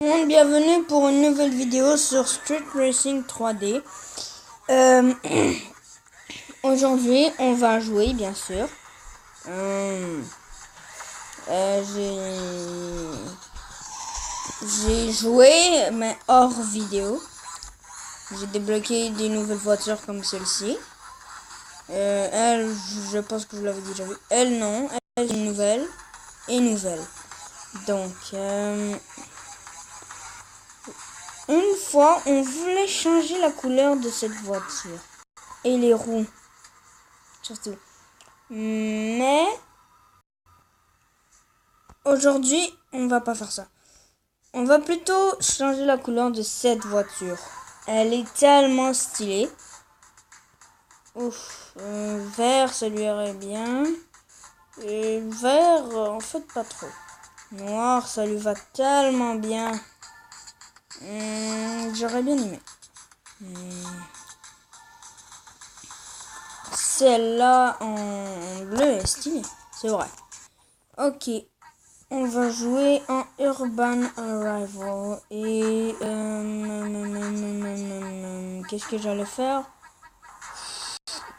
Bienvenue pour une nouvelle vidéo sur Street Racing 3D. Aujourd'hui, on va jouer, bien sûr. J'ai joué, mais hors vidéo. J'ai débloqué des nouvelles voitures comme celle-ci. Elle, je pense que je l'avais déjà vue. Elle, non. Elle est nouvelle et nouvelle. Donc, une fois, on voulait changer la couleur de cette voiture. Et les roues. Surtout. Mais aujourd'hui, on va pas faire ça. On va plutôt changer la couleur de cette voiture. Elle est tellement stylée. Ouf, vert, ça lui irait bien. Et vert, en fait, pas trop. Noir, ça lui va tellement bien. J'aurais bien aimé. Celle-là en bleu est stylée, c'est vrai. Ok, on va jouer en Urban Arrival. Et qu'est-ce que j'allais faire?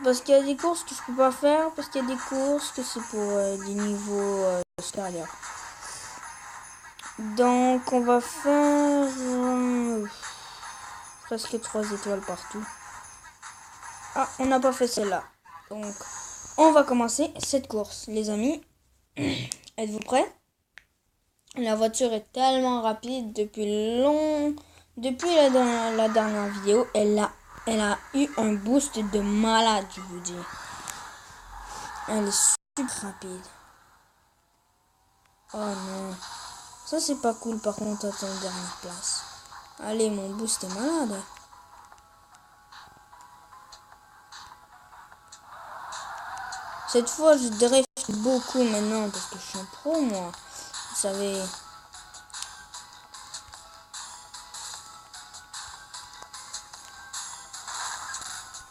Parce qu'il y a des courses que je peux pas faire, parce qu'il y a des courses que c'est pour des niveaux supérieurs. Donc on va faire presque 3 étoiles partout. Ah, on n'a pas fait celle-là. Donc on va commencer cette course, les amis. Êtes-vous prêts? La voiture est tellement rapide depuis la dernière vidéo. Elle a eu un boost de malade, je vous dis. Elle est super rapide. Oh non. Ça, c'est pas cool, par contre, à ton dernière place. Allez, mon boost est malade. Cette fois, je drift beaucoup maintenant, parce que je suis un pro, moi. Vous savez...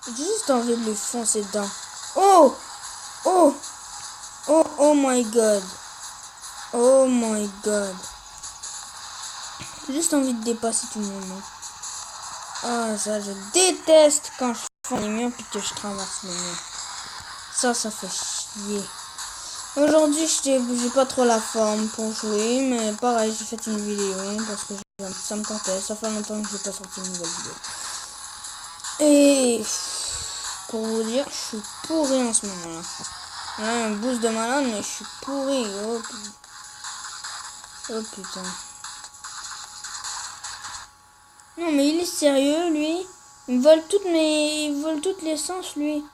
J'ai juste envie de lui foncer dedans. Oh! Oh! Oh, oh my god. Oh my god. J'ai juste envie de dépasser tout le monde. Ah, ça, je déteste quand je fais les murs puis que je traverse les murs. Ça fait chier. Aujourd'hui, j'ai pas trop la forme pour jouer, mais pareil, j'ai fait une vidéo parce que ça me tentait. Ça fait longtemps que j'ai pas sorti une nouvelle vidéo. Et pour vous dire, je suis pourri en ce moment-là. Là, un boost de malade, mais je suis pourri. Oh putain. Non, mais il est sérieux, lui. Il vole toute l'essence, lui.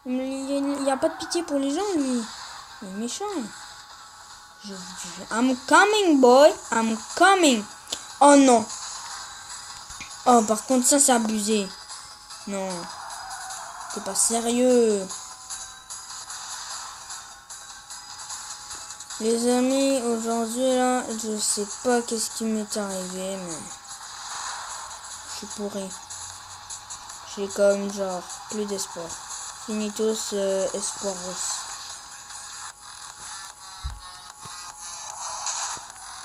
Il n'y a pas de pitié pour les gens, lui. Il est méchant. I'm coming, boy. I'm coming. Oh non. Oh, par contre, ça, c'est abusé. Non. C'est pas sérieux. Les amis, aujourd'hui, là, je sais pas qu'est-ce qui m'est arrivé, mais... Je suis pourri. J'ai comme, genre, plus d'espoir. Finitos, espoir aussi.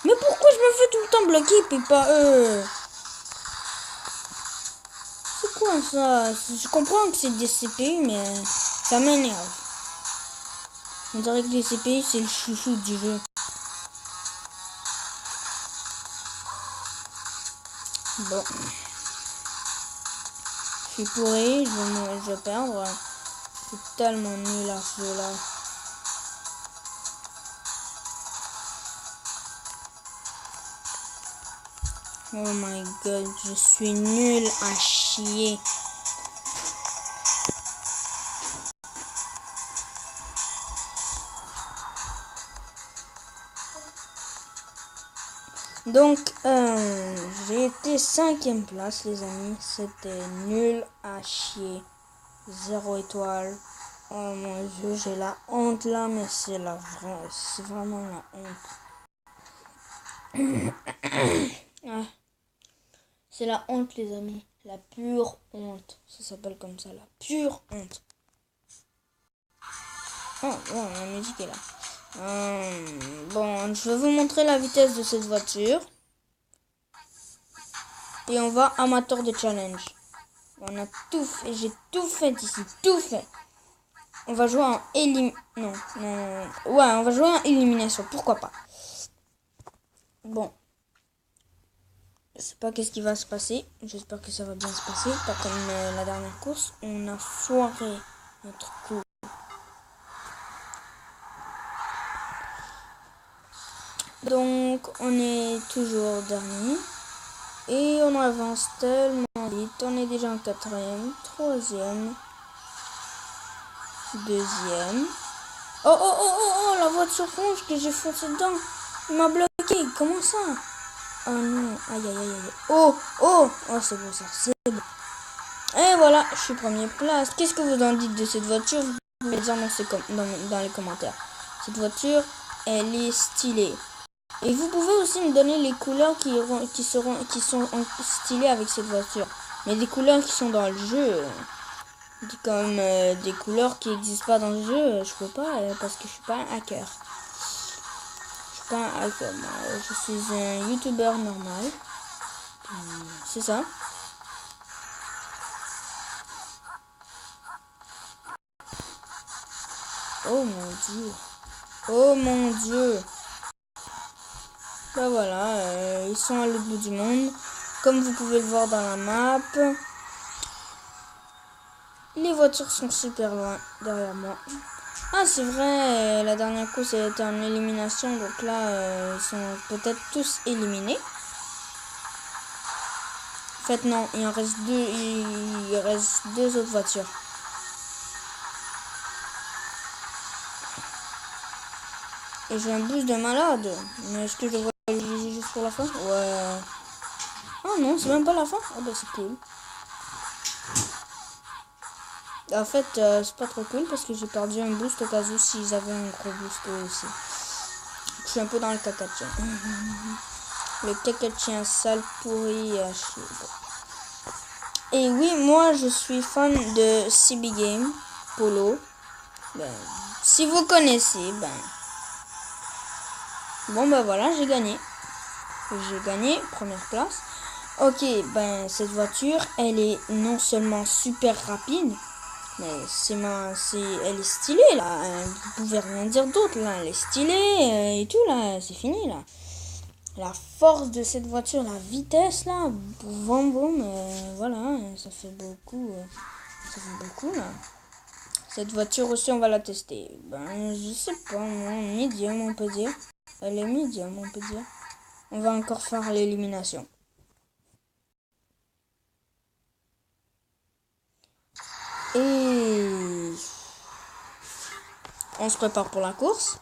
Mais pourquoi je me fais tout le temps bloquer puis pas eux? C'est quoi ça? Je comprends que c'est des CPU, mais ça m'énerve. On dirait que les CPU, c'est le chouchou du jeu. Bon. Je suis pourri, je vais perdre. C'est tellement nul à ce jeu-là. Oh my god, je suis nul à chier. Donc, j'ai été 5e place, les amis. C'était nul à chier. 0 étoile. Oh mon dieu, j'ai la honte là, mais c'est vraiment la honte. Ah. C'est la honte, les amis. La pure honte. Ça s'appelle comme ça, la pure honte. Oh, bon, la musique est là. Bon, je vais vous montrer la vitesse de cette voiture. Et on va amateur de challenge. On a tout fait. J'ai tout fait ici. Tout fait. On va jouer en non. Ouais, on va jouer en élimination. Pourquoi pas. Bon. Je sais pas qu'est-ce qui va se passer. J'espère que ça va bien se passer. Pas comme la dernière course. On a foiré notre coup. Donc, on est toujours dernier. Et on avance tellement vite. On est déjà en 4e, 3e, 2e. Oh, la voiture rouge que j'ai foncé dedans. Il m'a bloqué. Comment ça? Oh non, aïe. Oh, c'est bon ça, c'est bon. Et voilà, je suis première place. Qu'est-ce que vous en dites de cette voiture? Vous pouvez le dire dans les commentaires. Cette voiture, elle est stylée. Et vous pouvez aussi me donner les couleurs qui sont stylées avec cette voiture. Mais des couleurs qui sont dans le jeu. Comme des couleurs qui n'existent pas dans le jeu, je peux pas parce que je suis pas un hacker. Je suis pas un hacker, je suis un youtubeur normal. C'est ça. Oh mon dieu. Oh mon dieu. Bah voilà, ils sont à l'autre bout du monde. Comme vous pouvez le voir dans la map. Les voitures sont super loin derrière moi. Ah c'est vrai, la dernière course était en élimination. Donc là, ils sont peut-être tous éliminés. En fait non, il en reste deux. Il reste deux autres voitures. Et j'ai un boost de malade. Mais est-ce que je vois juste pour la fin? Ouais. Oh non, c'est même pas la fin. Oh bah c'est cool. En fait, c'est pas trop cool parce que j'ai perdu un boost au cas où s'ils avaient un gros boost aussi. Je suis un peu dans le caca de chien. Le caca de chien sale, pourri à chier. Et oui, moi je suis fan de CB Game, Polo. Ben, si vous connaissez, bon ben voilà, j'ai gagné. J'ai gagné, première place. Ok, cette voiture, elle est non seulement super rapide, mais elle est stylée là. Vous pouvez rien dire d'autre là. Elle est stylée et tout là. C'est fini là. La force de cette voiture, la vitesse là. Boum, voilà. Ça fait beaucoup. Là. Cette voiture aussi, on va la tester. Je sais pas, médium on peut dire. Elle est médium on peut dire. On va encore faire l'élimination. Et on se prépare pour la course.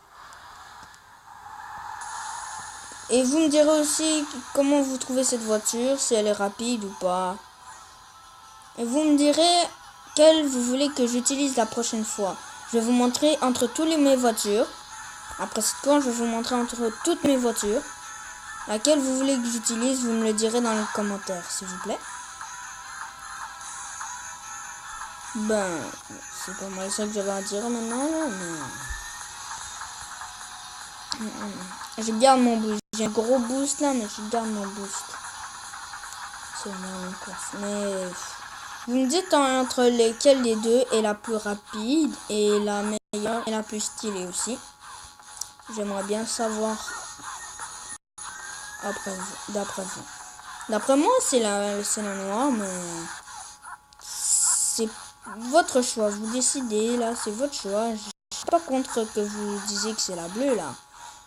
Et vous me direz aussi comment vous trouvez cette voiture, si elle est rapide ou pas. Et vous me direz quelle vous voulez que j'utilise la prochaine fois. Je vais vous montrer entre toutes mes voitures. Après cette course, je vais vous montrer entre toutes mes voitures. Laquelle vous voulez que j'utilise, vous me le direz dans les commentaires, s'il vous plaît. C'est pas mal ça que j'avais à dire maintenant, là, mais... Je garde mon boost. J'ai un gros boost, là, mais je garde mon boost. C'est une même course. Mais... Vous me dites entre lesquelles des deux est la plus rapide et la meilleure et la plus stylée aussi. J'aimerais bien savoir d'après vous. D'après moi, c'est la noire, mais... C'est votre choix, vous décidez, là, c'est votre choix. Je suis pas contre que vous disiez que c'est la bleue, là.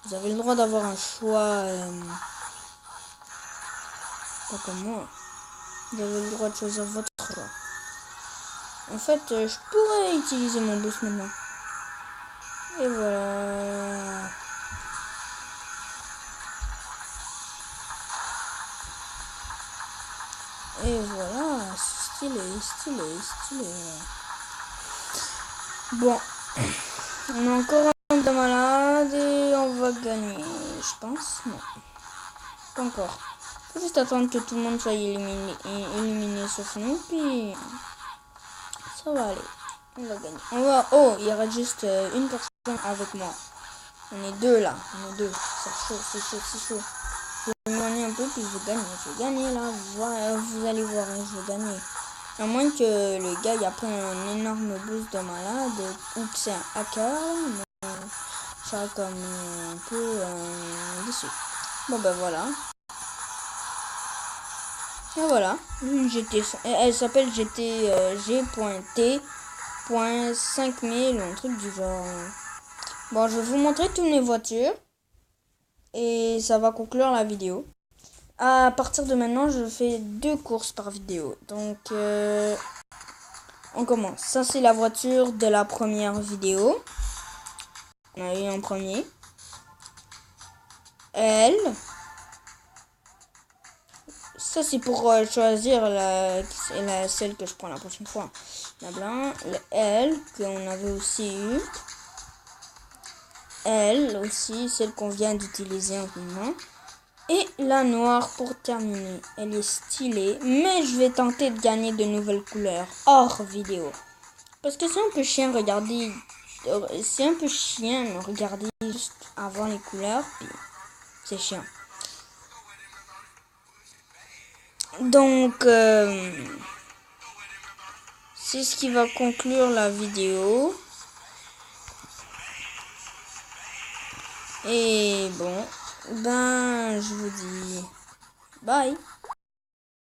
Vous avez le droit d'avoir un choix, pas comme moi. Vous avez le droit de choisir votre choix. En fait, je pourrais utiliser mon boost maintenant. Et voilà. Et voilà, stylé. Bon, on a encore un de malade et on va gagner, je pense. Non, pas encore. Faut juste attendre que tout le monde soit éliminé sauf nous, puis ça va aller. On va gagner. Oh, il y aura juste une personne avec moi. On est deux là, c'est chaud. Je vais m'éloigner un peu, puis je vais gagner. Je vais gagner là, vous allez voir, hein, je vais gagner. À moins que le gars il a pris un énorme boost de malade, ou que c'est un hacker, mais je serais comme un peu déçu. Bon ben voilà. Et voilà, elle s'appelle G.T.5000 ou un truc du genre. Bon, je vais vous montrer toutes mes voitures et ça va conclure la vidéo. À partir de maintenant, je fais 2 courses par vidéo. Donc, on commence. Ça, c'est la voiture de la première vidéo. On a eu en premier. Elle. Ça, c'est pour choisir celle que je prends la prochaine fois. La blanc, le L, qu'on avait aussi eu. Elle aussi, celle qu'on vient d'utiliser en ce moment. Et la noire pour terminer. Elle est stylée, mais je vais tenter de gagner de nouvelles couleurs hors vidéo. Parce que c'est un peu chiant, regardez. C'est un peu chiant, mais regardez juste avant les couleurs, puis c'est chiant. Donc, c'est ce qui va conclure la vidéo. Et bon, ben, je vous dis bye.